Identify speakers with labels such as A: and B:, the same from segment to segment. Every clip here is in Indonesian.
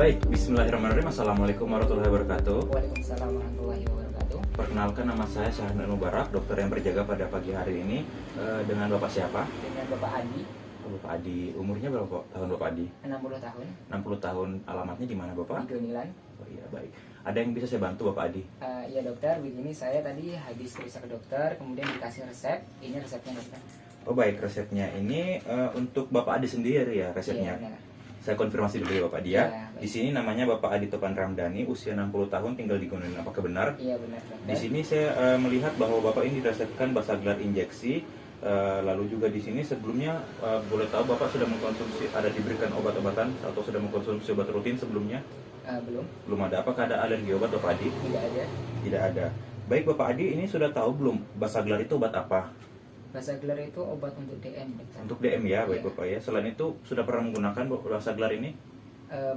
A: Baik, bismillahirrahmanirrahim. Assalamualaikum warahmatullahi wabarakatuh.
B: Waalaikumsalam warahmatullahi wabarakatuh.
A: Perkenalkan, nama saya Syahdan Mubarak, dokter yang berjaga pada pagi hari ini. Dengan Bapak siapa?
B: Dengan Bapak Adi,
A: Bapak Adi. Umurnya berapa tahun Bapak Adi?
B: 60 tahun,
A: 60 tahun. Alamatnya di mana Bapak?
B: di Gonilan.
A: Oh iya, baik. Ada yang bisa saya bantu Bapak Adi?
B: Ya dokter, begini saya tadi habis periksa ke dokter, kemudian dikasih resep. Ini resepnya dokter.
A: Oh baik, resepnya ini untuk Bapak Adi sendiri ya resepnya.
B: Iya, benar.
A: Saya konfirmasi dulu ya Bapak Adi ya.
B: Iya, baik.
A: Di sini namanya Bapak Adi Topan Ramdhani, usia 60 tahun, tinggal di Gonilan. Apakah benar?
B: Iya benar dokter.
A: Di sini saya melihat bahwa Bapak ini diresepkan Basaglar injeksi. Lalu juga di sini sebelumnya boleh tahu Bapak sudah mengkonsumsi, ada diberikan obat-obatan atau sudah mengkonsumsi obat rutin sebelumnya?
B: Belum,
A: Belum ada. Apakah ada alergi obat Bapak Adi?
B: tidak ada.
A: Tidak ada. Baik Bapak Adi, ini sudah tahu belum Basaglar itu obat apa?
B: Basaglar itu obat untuk DM dokter.
A: Untuk DM ya, baik
B: Iya.
A: Bapak ya. Selain itu sudah pernah menggunakan Basaglar ini?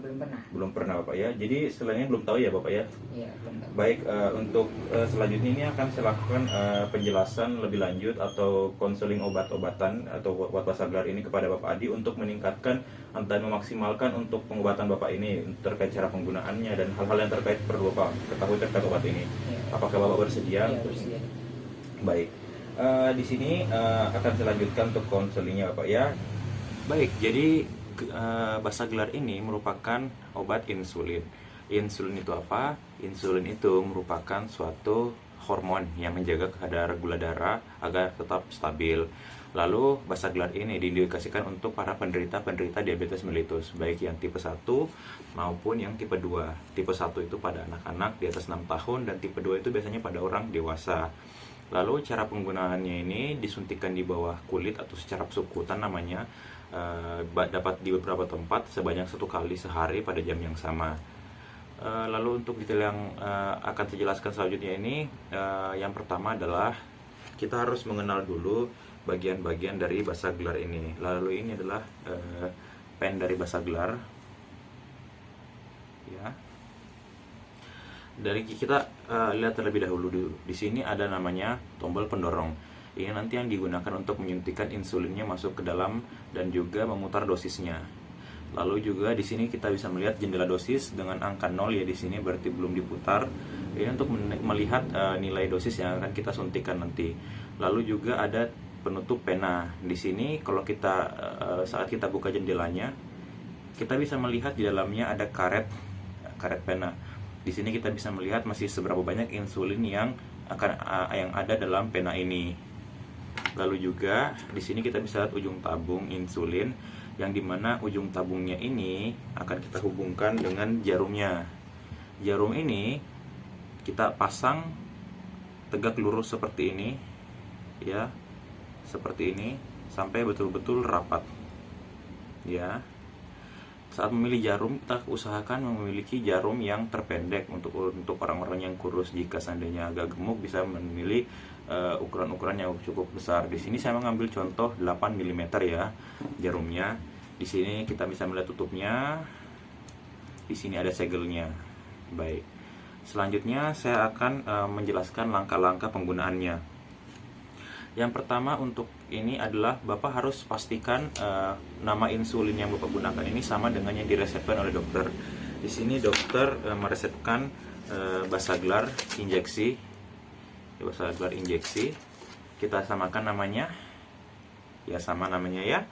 B: Belum pernah.
A: Belum pernah Bapak ya. Jadi selainnya belum tahu ya Bapak ya.
B: Iya belum tahu.
A: Baik, untuk selanjutnya ini akan saya lakukan penjelasan lebih lanjut atau konseling obat-obatan atau obat Basaglar ini kepada Bapak Adi untuk meningkatkan dan memaksimalkan untuk pengobatan Bapak ini terkait cara penggunaannya dan hal-hal yang terkait perlu Bapak ketahui terkait obat ini.
B: Iya.
A: Apakah Bapak bersedia?
B: Iya,
A: untuk
B: bersedia.
A: ini? Baik, di sini akan saya lanjutkan untuk konselingnya Bapak ya. Baik, jadi Basaglar ini merupakan obat insulin. Insulin itu apa? Insulin itu merupakan suatu hormon yang menjaga kadar gula darah agar tetap stabil. Lalu Basaglar ini diindikasikan untuk para penderita diabetes mellitus, baik yang tipe 1 maupun yang tipe 2. Tipe 1 itu pada anak-anak di atas 6 tahun dan tipe 2 itu biasanya pada orang dewasa. Lalu cara penggunaannya ini disuntikan di bawah kulit atau secara subkutan namanya, dapat di beberapa tempat sebanyak 1 kali sehari pada jam yang sama. Lalu untuk detail yang akan saya jelaskan selanjutnya ini, yang pertama adalah kita harus mengenal dulu bagian-bagian dari Basaglar ini. Lalu ini adalah pen dari Basaglar ya. Dari kita lihat terlebih dahulu di sini ada namanya tombol pendorong. Ini nanti yang digunakan untuk menyuntikkan insulinnya masuk ke dalam dan juga memutar dosisnya. Lalu juga di sini kita bisa melihat jendela dosis dengan angka 0 ya, di sini berarti belum diputar. Ini untuk melihat nilai dosis yang akan kita suntikan nanti. Lalu juga ada penutup pena. Di sini kalau kita saat kita buka jendelanya, kita bisa melihat di dalamnya ada karet pena. Di sini kita bisa melihat masih seberapa banyak insulin yang ada dalam pena ini. Lalu juga di sini kita bisa lihat ujung tabung insulin, yang dimana ujung tabungnya ini akan kita hubungkan dengan jarumnya. Jarum ini kita pasang tegak lurus seperti ini, ya, seperti ini sampai betul-betul rapat, ya. Saat memilih jarum, kita usahakan memiliki jarum yang terpendek untuk orang-orang yang kurus. Jika seandainya agak gemuk, bisa memilih ukuran-ukuran yang cukup besar. Di sini saya mengambil contoh 8 mm ya jarumnya. Di sini kita bisa melihat tutupnya. Di sini ada segelnya. Baik. Selanjutnya saya akan menjelaskan langkah-langkah penggunaannya. Yang pertama untuk ini adalah Bapak harus pastikan nama insulin yang Bapak gunakan ini sama dengan yang diresepkan oleh dokter. Di sini dokter meresepkan Basaglar injeksi. Basaglar injeksi. Kita samakan namanya. Ya, sama namanya ya.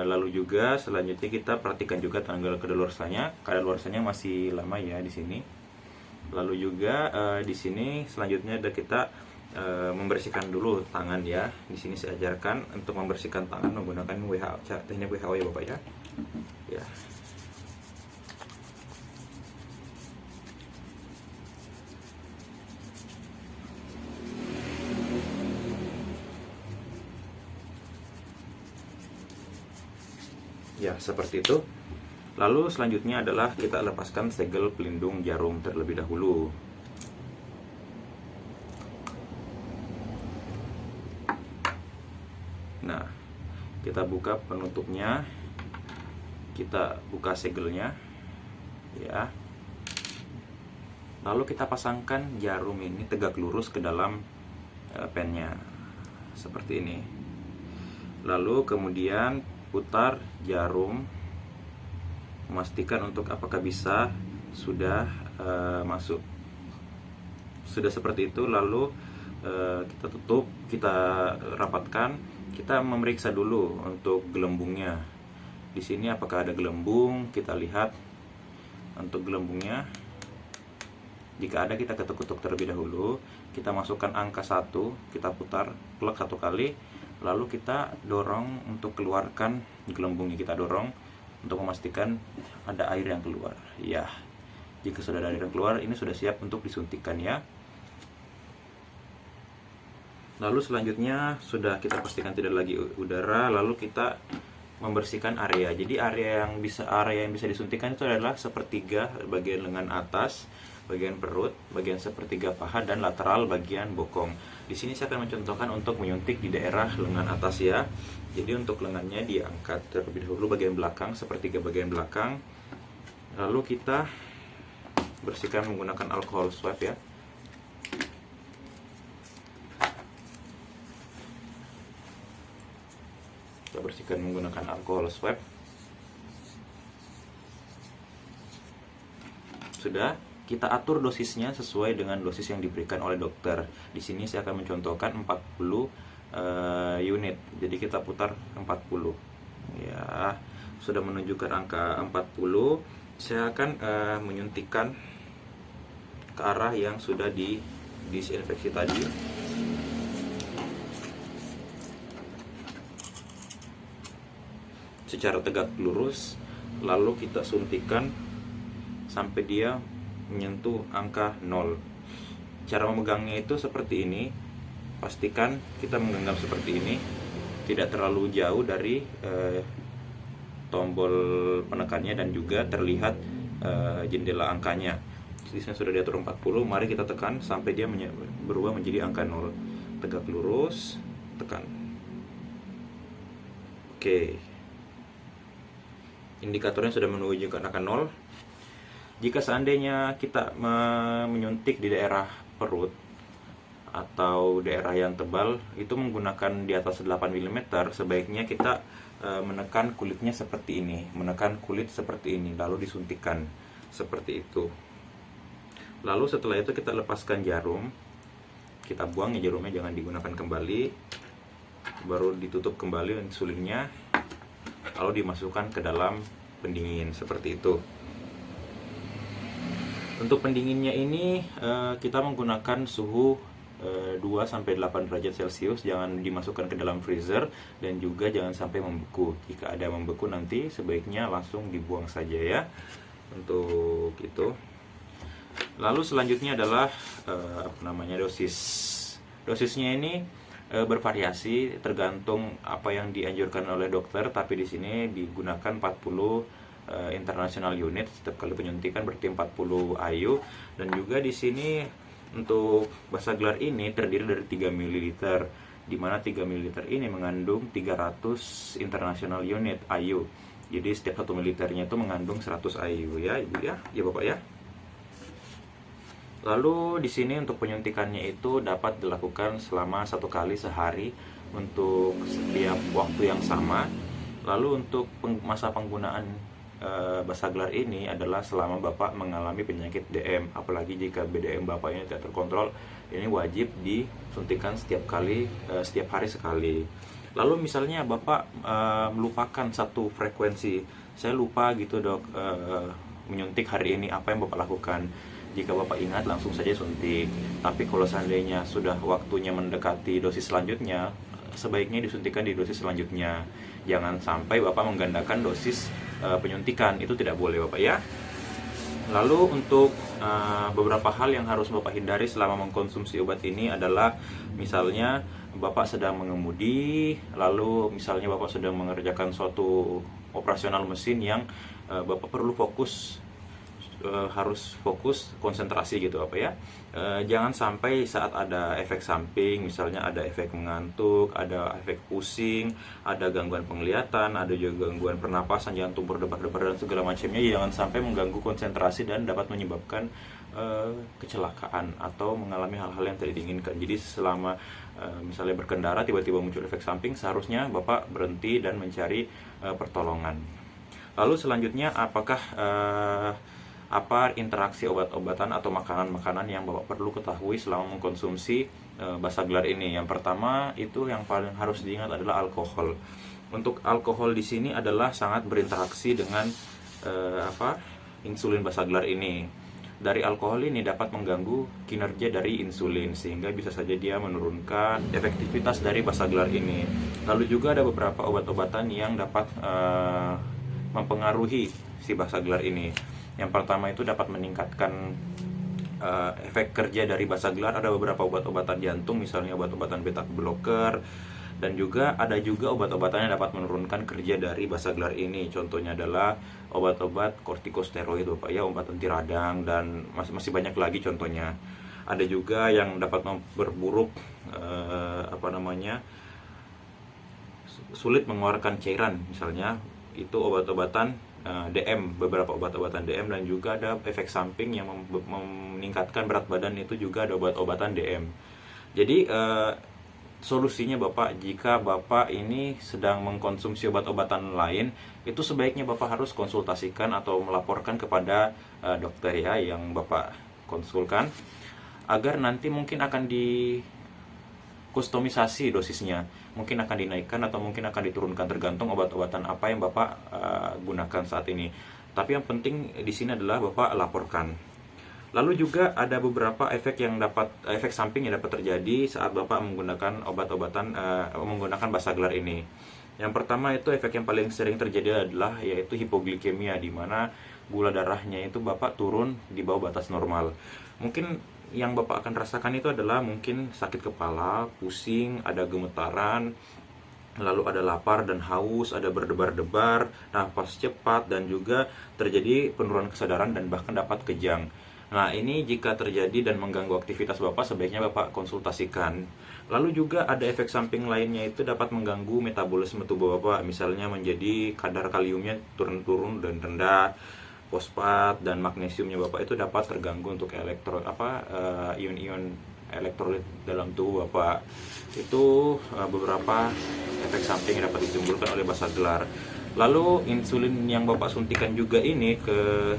A: Lalu juga selanjutnya kita perhatikan juga tanggal kadaluarsanya. Kadaluarsanya masih lama ya di sini. Lalu juga di sini selanjutnya ada kita membersihkan dulu tangan ya. Di sini saya ajarkan untuk membersihkan tangan menggunakan teknik WHO ya Bapak ya. Ya. Ya, seperti itu. Lalu selanjutnya adalah kita lepaskan segel pelindung jarum terlebih dahulu. Nah, kita buka penutupnya, kita buka segelnya, ya. Lalu kita pasangkan jarum ini tegak lurus ke dalam pennya, seperti ini. Lalu kemudian putar jarum memastikan untuk apakah bisa sudah masuk. Sudah seperti itu, lalu kita tutup, kita rapatkan, kita memeriksa dulu untuk gelembungnya. Di sini apakah ada gelembung, kita lihat untuk gelembungnya. Jika ada, kita ketuk-ketuk terlebih dahulu. Kita masukkan angka 1, kita putar plug 1 kali, lalu kita dorong untuk keluarkan gelembungnya. Kita dorong untuk memastikan ada air yang keluar. Ya, jika sudah ada air yang keluar, ini sudah siap untuk disuntikkan ya. Lalu selanjutnya sudah kita pastikan tidak lagi udara, lalu kita membersihkan area. Jadi area yang bisa disuntikkan itu adalah sepertiga bagian lengan atas, bagian perut, bagian sepertiga paha, dan lateral bagian bokong. Di sini saya akan mencontohkan untuk menyuntik di daerah lengan atas ya. Jadi untuk lengannya diangkat terlebih dahulu bagian belakang, sepertiga bagian belakang. Lalu kita bersihkan menggunakan alkohol swab ya. Kita bersihkan menggunakan alkohol swab. Sudah, kita atur dosisnya sesuai dengan dosis yang diberikan oleh dokter. Di sini saya akan mencontohkan 40 unit. Jadi kita putar 40. Ya, sudah menunjukkan angka 40. Saya akan menyuntikkan ke arah yang sudah disinfeksi tadi. Secara tegak lurus, lalu kita suntikan sampai dia menyentuh angka 0. Cara memegangnya itu seperti ini. Pastikan kita menggenggam seperti ini, tidak terlalu jauh dari tombol penekannya dan juga terlihat jendela angkanya. Di sini sudah diatur 40, mari kita tekan sampai dia berubah menjadi angka 0. Tegak lurus, tekan. Oke. Indikatornya sudah menunjukkan angka 0. Jika seandainya kita menyuntik di daerah perut atau daerah yang tebal, itu menggunakan di atas 8 mm, sebaiknya kita menekan kulitnya seperti ini, menekan kulit seperti ini, lalu disuntikkan seperti itu. Lalu setelah itu kita lepaskan jarum, kita buang ya jarumnya, jangan digunakan kembali, baru ditutup kembali insulinnya, lalu dimasukkan ke dalam pendingin seperti itu. Untuk pendinginnya ini kita menggunakan suhu 2-8 derajat Celcius, jangan dimasukkan ke dalam freezer dan juga jangan sampai membeku. Jika ada membeku nanti sebaiknya langsung dibuang saja ya. Untuk itu. Lalu selanjutnya adalah dosis. Dosisnya ini bervariasi tergantung apa yang dianjurkan oleh dokter, tapi di sini digunakan 40 international unit setiap kali penyuntikan, berarti 40 IU. Dan juga di sini untuk Basagelar ini terdiri dari 3 ml, di mana 3 ml ini mengandung 300 international unit IU. Jadi setiap 1 ml-nya itu mengandung 100 IU ya, Ibu ya, ya Bapak ya. Lalu di sini untuk penyuntikannya itu dapat dilakukan selama 1 kali sehari untuk setiap waktu yang sama. Lalu untuk masa penggunaan Basagelar ini adalah selama Bapak mengalami penyakit DM, apalagi jika BDM Bapaknya tidak terkontrol, ini wajib disuntikan setiap hari sekali. Lalu misalnya Bapak melupakan satu frekuensi, saya lupa gitu dok, menyuntik hari ini, apa yang Bapak lakukan? Jika Bapak ingat langsung saja suntik. Tapi kalau seandainya sudah waktunya mendekati dosis selanjutnya, sebaiknya disuntikan di dosis selanjutnya. Jangan sampai Bapak menggandakan dosis penyuntikan, itu tidak boleh Bapak ya. Lalu untuk beberapa hal yang harus Bapak hindari selama mengkonsumsi obat ini adalah misalnya Bapak sedang mengemudi, lalu misalnya Bapak sedang mengerjakan suatu operasional mesin yang Bapak perlu harus fokus konsentrasi gitu apa ya. Jangan sampai saat ada efek samping, misalnya ada efek mengantuk, ada efek pusing, ada gangguan penglihatan, ada juga gangguan pernapasan, jantung berdebar-debar dan segala macamnya, jangan sampai mengganggu konsentrasi dan dapat menyebabkan kecelakaan atau mengalami hal-hal yang tidak diinginkan. Jadi selama misalnya berkendara tiba-tiba muncul efek samping, seharusnya Bapak berhenti dan mencari pertolongan. Lalu selanjutnya apakah apa interaksi obat-obatan atau makanan-makanan yang Bapak perlu ketahui selama mengkonsumsi Basaglar ini? Yang pertama itu yang paling harus diingat adalah alkohol. Untuk alkohol di sini adalah sangat berinteraksi dengan insulin Basaglar ini. Dari alkohol ini dapat mengganggu kinerja dari insulin sehingga bisa saja dia menurunkan efektivitas dari Basaglar ini. Lalu juga ada beberapa obat-obatan yang dapat mempengaruhi si Basaglar ini. Yang pertama itu dapat meningkatkan efek kerja dari Basaglar. Ada beberapa obat-obatan jantung, misalnya obat-obatan beta blocker, dan juga ada obat-obatan yang dapat menurunkan kerja dari Basaglar ini. Contohnya adalah obat-obat kortikosteroid Bapak ya, obat anti radang, dan masih banyak lagi contohnya. Ada juga yang dapat memperburuk sulit mengeluarkan cairan, misalnya itu obat-obatan DM, beberapa obat-obatan DM, dan juga ada efek samping yang meningkatkan berat badan, itu juga ada obat-obatan DM. Jadi solusinya Bapak, jika Bapak ini sedang mengkonsumsi obat-obatan lain, itu sebaiknya Bapak harus konsultasikan atau melaporkan kepada dokter ya yang Bapak konsulkan, agar nanti mungkin akan kustomisasi dosisnya, mungkin akan dinaikkan atau mungkin akan diturunkan tergantung obat-obatan apa yang Bapak gunakan saat ini. Tapi yang penting di sini adalah Bapak laporkan. Lalu juga ada beberapa efek samping yang dapat terjadi saat Bapak menggunakan obat-obatan menggunakan Basaglar ini. Yang pertama itu efek yang paling sering terjadi adalah yaitu hipoglikemia, di mana gula darahnya itu Bapak turun di bawah batas normal. Mungkin yang Bapak akan rasakan itu adalah mungkin sakit kepala, pusing, ada gemetaran, lalu ada lapar dan haus, ada berdebar-debar, nafas cepat, dan juga terjadi penurunan kesadaran dan bahkan dapat kejang. Nah, ini jika terjadi dan mengganggu aktivitas Bapak, sebaiknya Bapak konsultasikan. Lalu juga ada efek samping lainnya, itu dapat mengganggu metabolisme tubuh Bapak, misalnya menjadi kadar kaliumnya turun-turun dan rendah, fosfat dan magnesiumnya Bapak itu dapat terganggu untuk ion-ion elektrolit dalam tubuh Bapak. Itu beberapa efek samping yang dapat ditimbulkan oleh Basaglar. Lalu insulin yang Bapak suntikan juga ini ke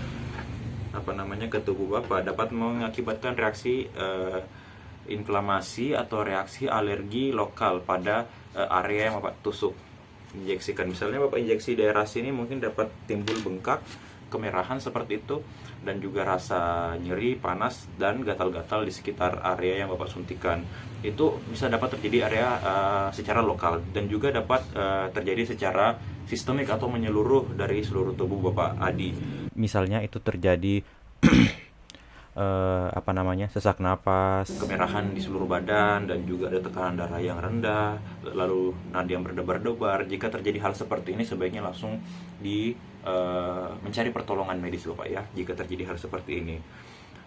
A: tubuh Bapak dapat mengakibatkan reaksi inflamasi atau reaksi alergi lokal pada area yang Bapak tusuk injeksikan. Misalnya Bapak injeksi daerah sini, mungkin dapat timbul bengkak, kemerahan seperti itu, dan juga rasa nyeri, panas, dan gatal-gatal di sekitar area yang Bapak suntikan. Itu bisa dapat terjadi secara lokal, dan juga dapat terjadi secara sistemik atau menyeluruh dari seluruh tubuh Bapak Adi. Misalnya itu terjadi sesak napas, kemerahan di seluruh badan, dan juga ada tekanan darah yang rendah, lalu nadi yang berdebar-debar. Jika terjadi hal seperti ini, sebaiknya langsung mencari pertolongan medis Bapak ya, jika terjadi hal seperti ini.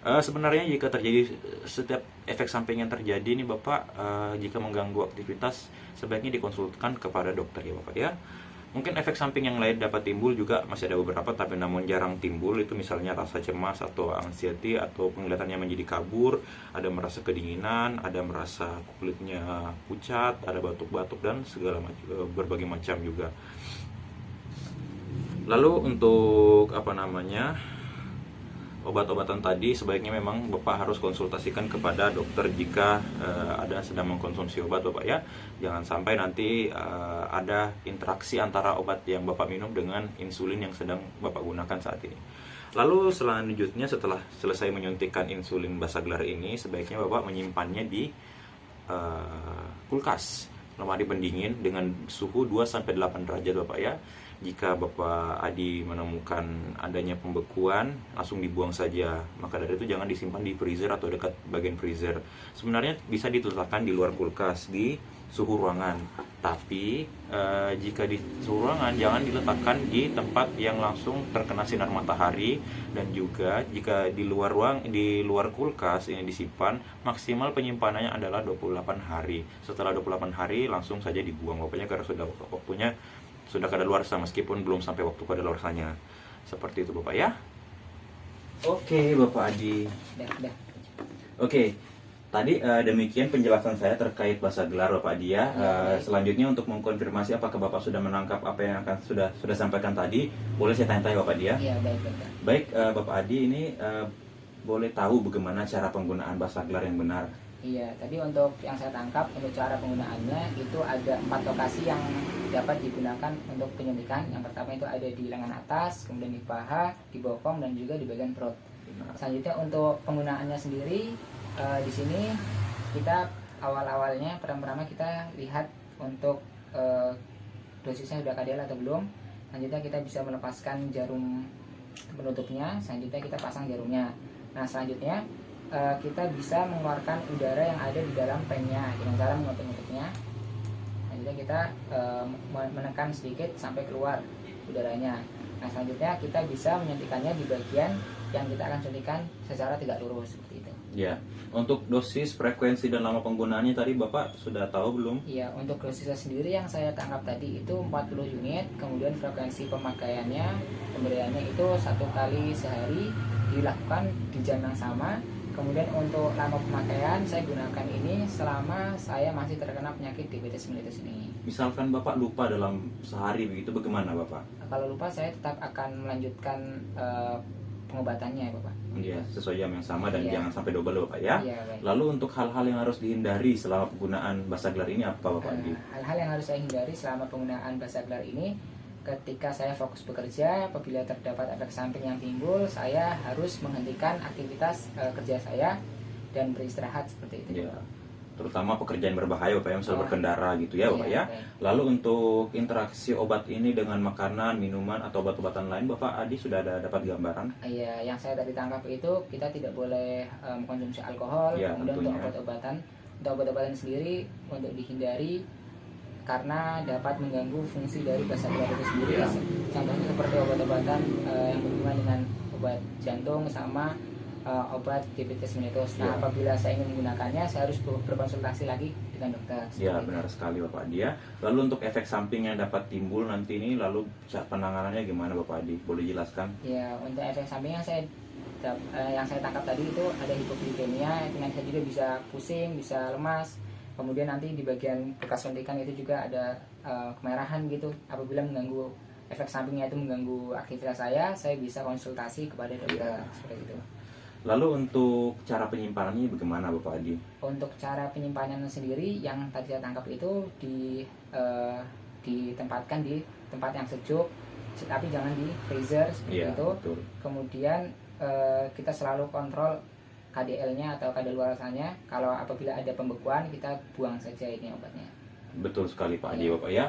A: Sebenarnya jika terjadi setiap efek samping yang terjadi ini Bapak, jika mengganggu aktivitas, sebaiknya dikonsultkan kepada dokter ya Bapak ya. Mungkin efek samping yang lain dapat timbul juga, masih ada beberapa tapi namun jarang timbul, itu misalnya rasa cemas atau anxiety, atau penglihatannya menjadi kabur, ada merasa kedinginan, ada merasa kulitnya pucat, ada batuk-batuk, dan berbagai macam juga. Lalu untuk obat-obatan tadi, sebaiknya memang Bapak harus konsultasikan kepada dokter jika ada sedang mengkonsumsi obat Bapak ya. Jangan sampai nanti ada interaksi antara obat yang Bapak minum dengan insulin yang sedang Bapak gunakan saat ini. Lalu selanjutnya, setelah selesai menyuntikkan insulin Basaglar ini, sebaiknya Bapak menyimpannya di kulkas, lemari pendingin dengan suhu 2-8 derajat Bapak ya. Jika Bapak Adi menemukan adanya pembekuan, langsung dibuang saja. Maka dari itu jangan disimpan di freezer atau dekat bagian freezer. Sebenarnya bisa diletakkan di luar kulkas, di suhu ruangan. Tapi jika di suhu ruangan, jangan diletakkan di tempat yang langsung terkena sinar matahari. Dan juga jika di luar kulkas ini disimpan, maksimal penyimpanannya adalah 28 hari. Setelah 28 hari langsung saja dibuang Bapaknya, karena sudah kadaluarsa meskipun belum sampai waktu kadaluarsanya. Seperti itu Bapak ya. Oke Bapak Adi. Oke. Tadi demikian penjelasan saya terkait bahasa gelar Bapak Adi ya.
B: Baik.
A: Selanjutnya untuk mengkonfirmasi apakah Bapak sudah menangkap apa yang akan sudah sampaikan tadi, boleh saya tanya-tanya Bapak Adi ya.
B: Iya, baik dokter.
A: Baik, Bapak Adi ini boleh tahu bagaimana cara penggunaan bahasa gelar yang benar?
B: Iya, tadi untuk yang saya tangkap untuk cara penggunaannya itu ada 4 lokasi yang dapat digunakan untuk penyuntikan. Yang pertama itu ada di lengan atas, kemudian di paha, di bokong, dan juga di bagian perut. Selanjutnya untuk penggunaannya sendiri, di sini kita awal-awalnya pertama-tama kita lihat untuk dosisnya sudah kadel atau belum. Selanjutnya kita bisa melepaskan jarum penutupnya. Selanjutnya kita pasang jarumnya. Nah selanjutnya kita bisa mengeluarkan udara yang ada di dalam pennya dengan cara menutup-nutupnya. Selanjutnya kita menekan sedikit sampai keluar udaranya. Nah selanjutnya kita bisa menyuntikannya di bagian yang kita akan suntikan secara tegak lurus seperti itu.
A: Ya, untuk dosis, frekuensi, dan lama penggunaannya tadi Bapak sudah tahu belum?
B: Iya, untuk dosisnya sendiri yang saya tangkap tadi itu 40 unit. Kemudian frekuensi pemakaiannya, pemberiannya itu 1 kali sehari, dilakukan di jam yang sama. Kemudian untuk lama pemakaian saya gunakan ini selama saya masih terkena penyakit diabetes mellitus ini.
A: Misalkan Bapak lupa dalam sehari begitu, bagaimana Bapak?
B: Kalau lupa saya tetap akan melanjutkan pengobatannya Bapak.
A: Iya, sesuai jam yang sama dan
B: Iya.
A: jangan sampai double Bapak ya.
B: Iya, baik.
A: Lalu untuk hal-hal yang harus dihindari selama penggunaan bahasa gelar ini apa Bapak Adi?
B: Hal-hal yang harus saya hindari selama penggunaan bahasa gelar ini, ketika saya fokus bekerja, apabila terdapat efek samping yang timbul, saya harus menghentikan aktivitas kerja saya dan beristirahat seperti itu.
A: Ya, terutama pekerjaan berbahaya Bapak ya, misal
B: Oh.
A: berkendara gitu ya Bapak
B: Iya,
A: ya.
B: baik.
A: Lalu untuk interaksi obat ini dengan makanan, minuman, atau obat-obatan lain Bapak Adi sudah ada dapat gambaran?
B: Iya, yang saya tadi tangkap itu kita tidak boleh mengkonsumsi alkohol,
A: Ya,
B: kemudian
A: tentunya.
B: untuk obat-obatan sendiri untuk dihindari karena dapat mengganggu fungsi dari bahasa gelar itu sendiri.
A: Ya.
B: Contohnya seperti obat-obatan yang berhubungan dengan obat jantung sama obat diabetes mellitus. Nah,
A: Ya.
B: apabila saya ingin menggunakannya, saya harus berkonsultasi lagi dengan dokter.
A: Ya,
B: Seperti itu.
A: benar sekali Bapak Adi ya. Lalu untuk efek samping yang dapat timbul nanti ini, lalu penanganannya gimana Bapak Adi? Boleh jelaskan?
B: Ya, untuk efek samping yang saya tangkap tadi itu ada hipoglikemia, dengan saya juga bisa pusing, bisa lemas. Kemudian nanti di bagian bekas suntikan itu juga ada kemerahan gitu. Apabila mengganggu efek sampingnya itu mengganggu aktivitas saya bisa konsultasi kepada dokter seperti itu.
A: Lalu untuk cara penyimpanannya bagaimana Bapak Adi?
B: Untuk cara penyimpanannya sendiri yang tadi saya tangkap itu ditempatkan di tempat yang sejuk, tapi jangan di freezer seperti
A: Iya,
B: itu.
A: betul.
B: Kemudian kita selalu kontrol KDL-nya atau kadaluarsanya. Kalau apabila ada pembekuan kita buang saja ini obatnya.
A: Betul sekali Pak Adi
B: Iya.
A: Bapak ya.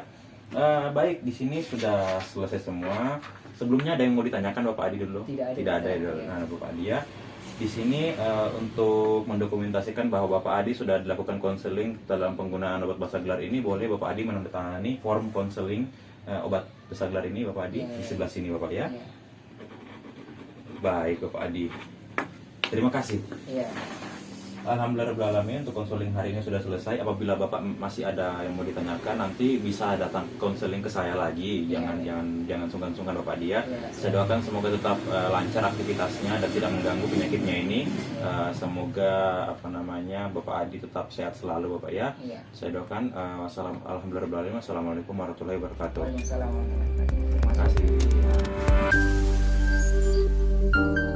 A: Baik, di sini sudah selesai semua. Sebelumnya ada yang mau ditanyakan Bapak Adi dulu?
B: Tidak ada.
A: Tidak ada ya,
B: Iya.
A: nah, Bapak Adi ya. Di sini untuk mendokumentasikan bahwa Bapak Adi sudah dilakukan konseling dalam penggunaan obat bahasa gelar ini, boleh Bapak Adi menandatangani form konseling obat bahasa gelar ini Bapak Adi
B: Iya.
A: di sebelah sini Bapak ya.
B: Iya.
A: Baik Bapak Adi. Terima kasih.
B: Iya.
A: Alhamdulillahirrahmanirrahim, untuk konseling hari ini sudah selesai. Apabila Bapak masih ada yang mau ditanyakan, nanti bisa datang konseling ke saya lagi.
B: Iya.
A: Jangan sungkan-sungkan Bapak dia.
B: Iya.
A: Saya doakan semoga tetap lancar aktivitasnya dan tidak mengganggu penyakitnya ini. Semoga Bapak Adi tetap sehat selalu Bapak ya.
B: Iya.
A: Saya doakan alhamdulillahirrahmanirrahim. Assalamualaikum warahmatullahi wabarakatuh.
B: Waalaikumsalam warahmatullahi wabarakatuh. Terima
A: Terima
B: kasih.
A: kasih.